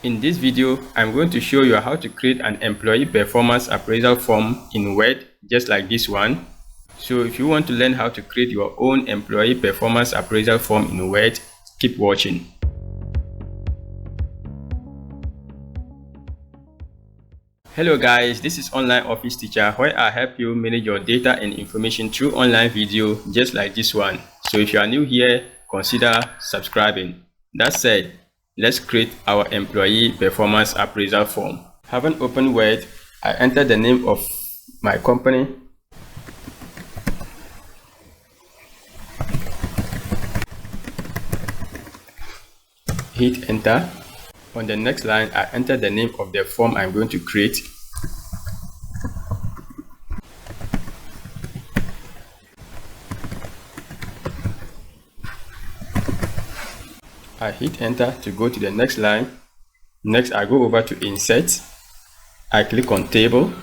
In this video, I'm going to show you how to create an employee performance appraisal form in Word, just like this one. So if you want to learn how to create your own employee performance appraisal form in Word, keep watching. Hello guys, this is Online Office Teacher, where I help you manage your data and information through online video, just like this one. So if you are new here, consider subscribing. That said, let's create our employee performance appraisal form. Having opened Word, I enter the name of my company, hit enter. On the next line, I enter the name of the form I'm going to create. I hit enter to go to the next line. Next, I go over to insert. I click on table,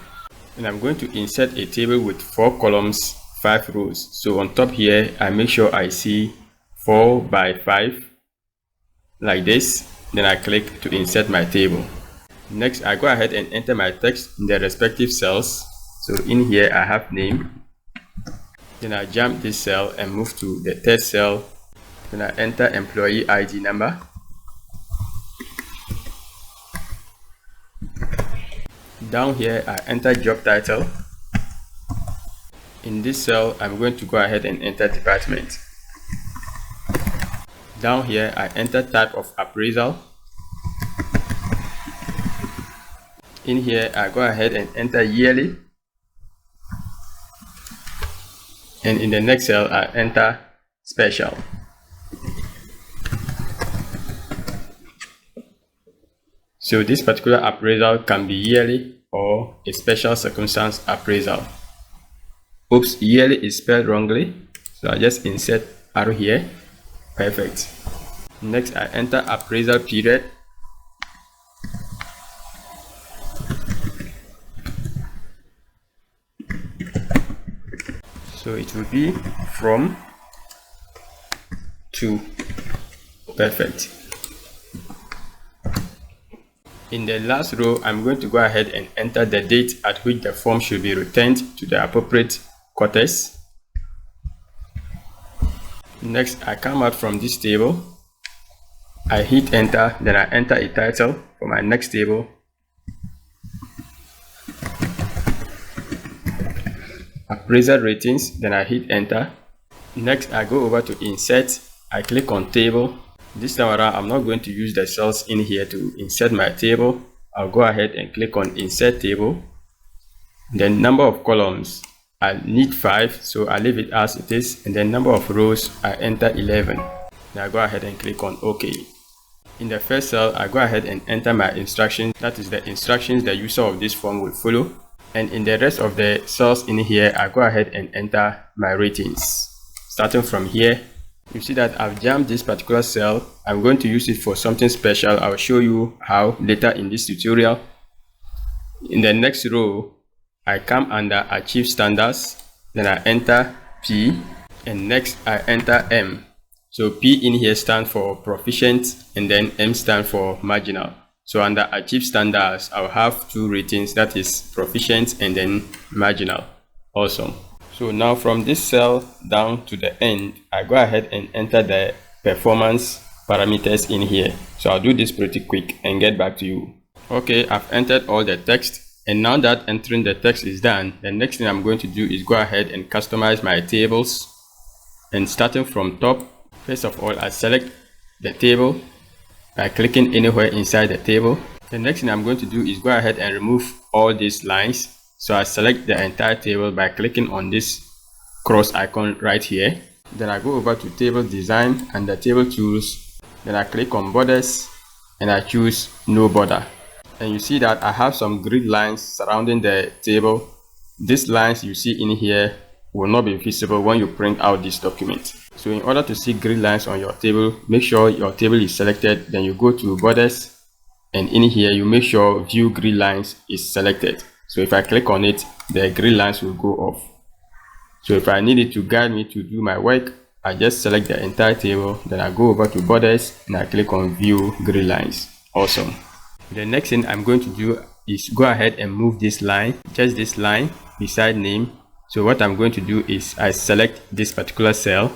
and I'm going to insert a table with 4 columns, 5 rows. So on top here, I make sure I see 4 by 5 like this. Then I click to insert my table. Next, I go ahead and enter my text in the respective cells. So in here, I have name. Then I jump this cell and move to the third cell. Then I enter employee ID number. Down here, I enter job title. In this cell, I'm going to go ahead and enter department. Down here, I enter type of appraisal. In here, I go ahead and enter yearly. And in the next cell, I enter special. So this particular appraisal can be yearly or a special circumstance appraisal. Oops, yearly is spelled wrongly. So I just insert arrow here. Perfect. Next, I enter appraisal period. So it will be from to. Perfect. In the last row, I'm going to go ahead and enter the date at which the form should be returned to the appropriate quarters. Next, I come out from this table. I hit enter, then I enter a title for my next table. Appraisal ratings, then I hit enter. Next, I go over to insert. I click on table. This time around, I'm not going to use the cells in here to insert my table. I'll go ahead and click on insert table. Then number of columns, I need 5, so I leave it as it is. And then number of rows, I enter 11. Now I go ahead and click on OK. In the first cell, I go ahead and enter my instructions. That is the instructions the user of this form will follow. And in the rest of the cells in here, I go ahead and enter my ratings. Starting from here, you see that I've jammed this particular cell. I'm going to use it for something special. I'll show you how later in this tutorial. In the next row, I come under Achieve Standards. Then I enter P. And next, I enter M. So P in here stands for proficient, and then M stands for marginal. So under Achieve Standards, I'll have 2 ratings, that is proficient and then marginal. Awesome. So now from this cell down to the end, I go ahead and enter the performance parameters in here. So I'll do this pretty quick and get back to you. Okay, I've entered all the text. And now that entering the text is done, the next thing I'm going to do is go ahead and customize my tables. And starting from top, first of all, I select the table by clicking anywhere inside the table. The next thing I'm going to do is go ahead and remove all these lines. So I select the entire table by clicking on this cross icon right here. Then I go over to table design and the table tools. Then I click on borders and I choose no border. And you see that I have some grid lines surrounding the table. These lines you see in here will not be visible when you print out this document. So in order to see grid lines on your table, make sure your table is selected. Then you go to borders, and in here you make sure view grid lines is selected. So if I click on it, the grid lines will go off. So if I need it to guide me to do my work, I just select the entire table, then I go over to borders and I click on view grid lines. Awesome. The next thing I'm going to do is go ahead and move this line, just this line beside name. So what I'm going to do is I select this particular cell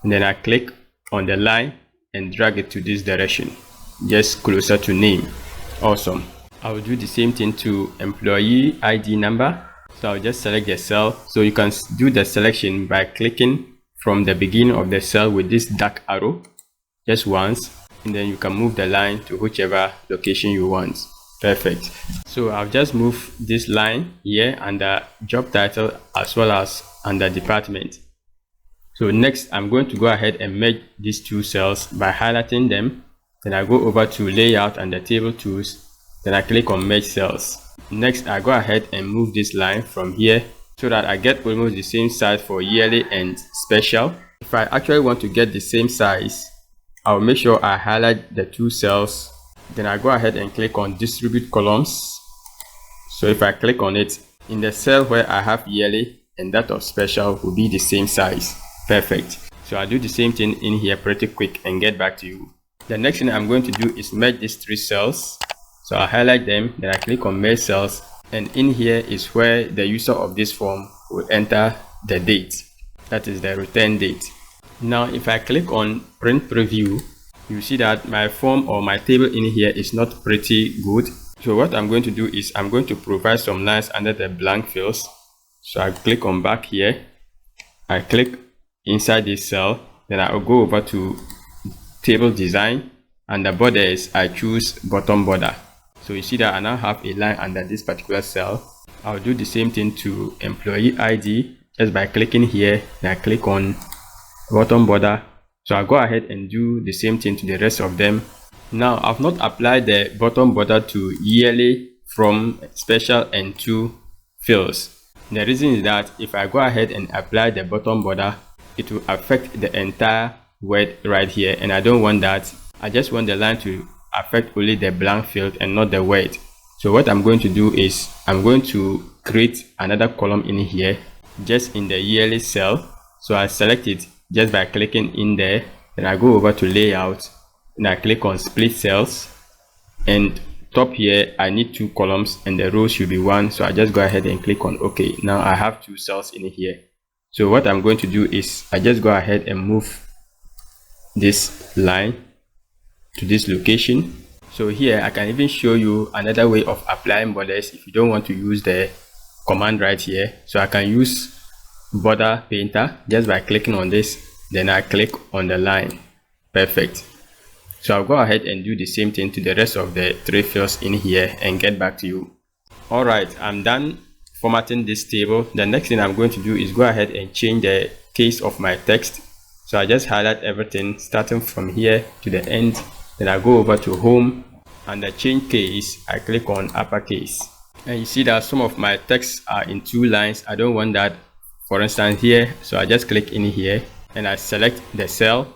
and then I click on the line and drag it to this direction, just closer to name. Awesome. I'll do the same thing to employee ID number. So I'll just select the cell. So you can do the selection by clicking from the beginning of the cell with this dark arrow just once, and then you can move the line to whichever location you want. Perfect. So I've just moved this line here under job title as well as under department. So next I'm going to go ahead and merge these two cells by highlighting them. Then I go over to layout and the table tools. Then I click on merge cells. Next I go ahead and move this line from here so that I get almost the same size for yearly and special. If I actually want to get the same size, I'll make sure I highlight the two cells. Then I go ahead and click on distribute columns. So if I click on it, in the cell where I have yearly and that of special will be the same size. Perfect. So I'll do the same thing in here pretty quick and get back to you. The next thing I'm going to do is merge these three cells. So I highlight them, then I click on merge cells, and in here is where the user of this form will enter the date, that is the return date. Now if I click on print preview, you see that my form or my table in here is not pretty good. So what I'm going to do is I'm going to provide some lines under the blank fields. So I click on back here, I click inside this cell, then I will go over to table design, and the border is I choose bottom border. So you see that I now have a line under this particular cell. I'll do the same thing to employee ID just by clicking here, and I click on bottom border. So I'll go ahead and do the same thing to the rest of them. Now I've not applied the bottom border to yearly, from, special and to fields. The reason is that if I go ahead and apply the bottom border, it will affect the entire word right here, and I don't want that. I just want the line to affect only the blank field and not the word. So what I'm going to do is I'm going to create another column in here just in the yearly cell. So I select it just by clicking in there, then I go over to layout and I click on split cells, and top here I need two columns and the rows should be one. So I just go ahead and click on OK. Now I have two cells in here. So what I'm going to do is I just go ahead and move this line to this location. So here I can even show you another way of applying borders if you don't want to use the command right here. So I can use border painter just by clicking on this, then I click on the line. Perfect. So I'll go ahead and do the same thing to the rest of the three fields in here and get back to you. Alright, I'm done formatting this table. The next thing I'm going to do is go ahead and change the case of my text. So I just highlight everything starting from here to the end, then I go over to home, and the change case I click on uppercase, and you see that some of my texts are in two lines. I don't want that, for instance here. So I just click in here and I select the cell.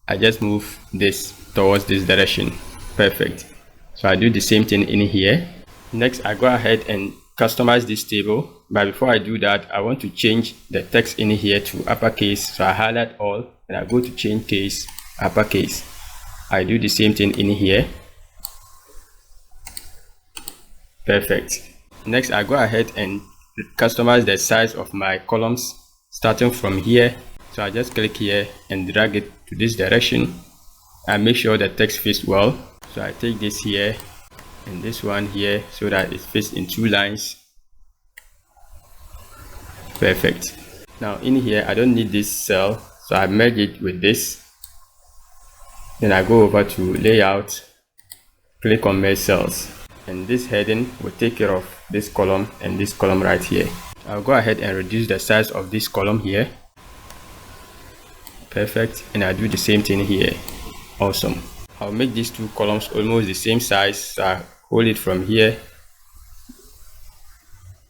I just move this towards this direction. Perfect. So I do the same thing in here. Next I go ahead and customize this table, but before I do that I want to change the text in here to uppercase. So I highlight all and I go to change case, uppercase. I do the same thing in here. Perfect. Next I go ahead and customize the size of my columns starting from here. So I just click here and drag it to this direction. I make sure the text fits well. So I take this here and this one here so that it fits in two lines. Perfect. Now in here I don't need this cell, so I merge it with this. Then I go over to layout, click on merge cells, and this heading will take care of this column and this column right here. I'll go ahead and reduce the size of this column here. Perfect. And I do the same thing here. Awesome. I'll make these two columns almost the same size. So I hold it from here,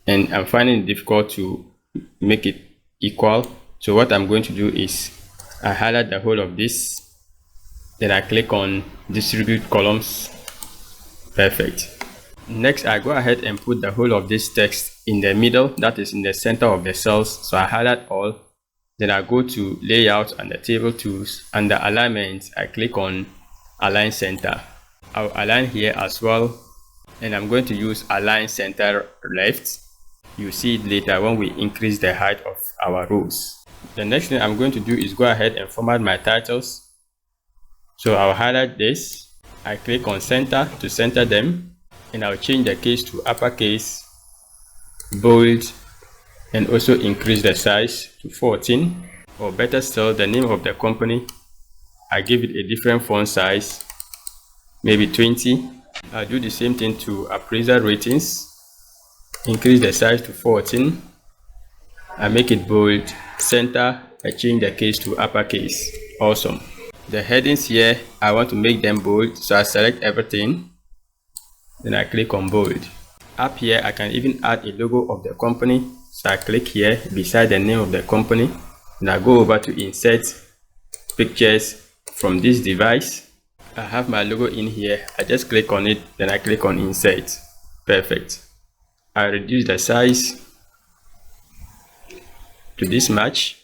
and I'm finding it difficult to make it equal. So what I'm going to do is I highlight the whole of this, then I click on distribute columns. Perfect. Next I go ahead and put the whole of this text in the middle, that is in the center of the cells. So I highlight all, then I go to layout and the table tools. Under alignment I click on align center. I'll align here as well, and I'm going to use align center left. You'll see it later when we increase the height of our rows. The next thing I'm going to do is go ahead and format my titles. So I'll highlight this, I click on center to center them, and I'll change the case to uppercase, bold, and also increase the size to 14, or better still, the name of the company, I give it a different font size, maybe 20. I'll do the same thing to appraisal ratings, increase the size to 14, I make it bold, center, I change the case to uppercase. Awesome. The headings here, I want to make them bold, so I select everything, then I click on bold. Up here I can even add a logo of the company, so I click here beside the name of the company, and I go over to insert pictures from this device. I have my logo in here, I just click on it, then I click on insert. Perfect. I reduce the size to this match,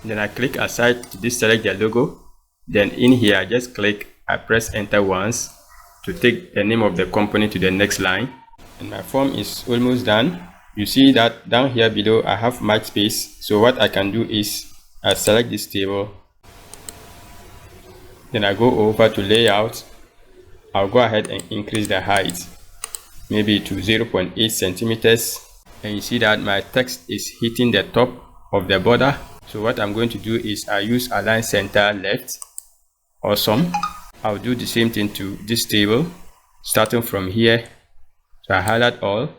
then I click aside to deselect the logo, then in here I just click, I press enter once to take the name of the company to the next line, and my form is almost done. You see that down here below I have match space, so what I can do is I select this table, then I go over to layout, I'll go ahead and increase the height maybe to 0.8 centimeters, and you see that my text is hitting the top of the border. So what I'm going to do is I use align center left. Awesome. I'll do the same thing to this table, starting from here. So I highlight all,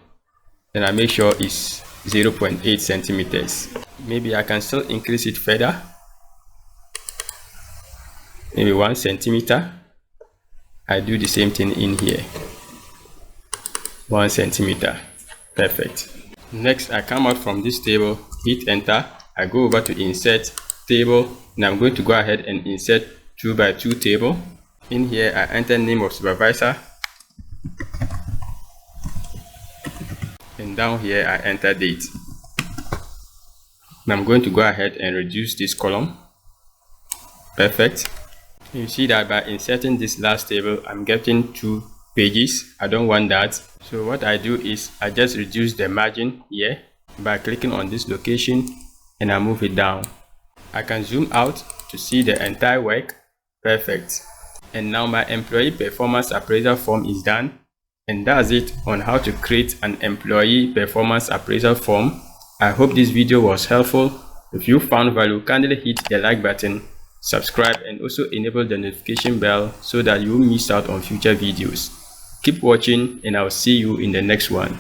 then I make sure it's 0.8 centimeters. Maybe I can still increase it further, maybe 1 centimeter. I do the same thing in here, 1 centimeter. Perfect. Next, I come out from this table, hit enter, I go over to insert table, and I'm going to go ahead and insert 2x2 table. In here I enter name of supervisor, and down here I enter date. Now I'm going to go ahead and reduce this column. Perfect. You see that by inserting this last table I'm getting 2 pages. I don't want that, so what I do is I just reduce the margin here by clicking on this location, and I move it down. I can zoom out to see the entire work. Perfect. And now my employee performance appraisal form is done, and that's it on how to create an employee performance appraisal form. I hope this video was helpful. If you found value, kindly hit the like button, subscribe, and also enable the notification bell so that you won't miss out on future videos. Keep watching, and I'll see you in the next one.